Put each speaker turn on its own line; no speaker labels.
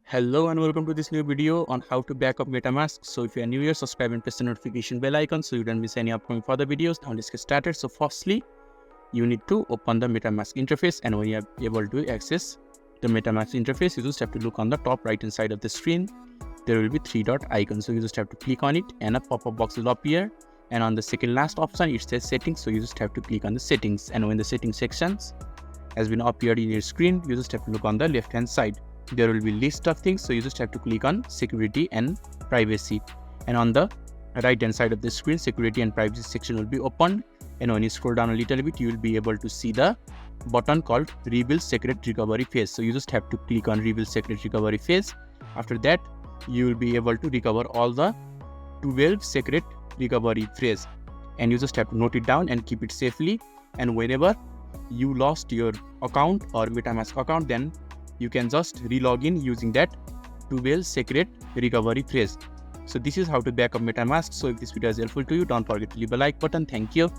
Hello and welcome to this new video on how to back up MetaMask. So if you are new here, subscribe and press the notification bell icon so you don't miss any upcoming further videos. Now let's get started. So firstly, you need to open the MetaMask interface, and when you are able to access the MetaMask interface, you just have to look on the top right hand side of the screen. There will be three dot icon. So you just have to click on it and a pop-up box will appear. And on the second last option, it says settings. So you just have to click on the settings, and when the settings sections has been appeared in your screen, you just have to look on the left hand side. There will be list of things, so you just have to click on security and privacy, and on the right hand side of the screen, security and privacy section will be opened, and when you scroll down a little bit, you will be able to see the button called reveal secret recovery phase. So you just have to click on reveal secret recovery phase. After that, you will be able to recover all the 12 secret recovery phrase, and you just have to note it down and keep it safely. And whenever you lost your account or MetaMask account, then you can just re-log in using that 12 secret recovery phrase. So this is how to back up MetaMask. So if this video is helpful to you, don't forget to leave a like button. Thank you.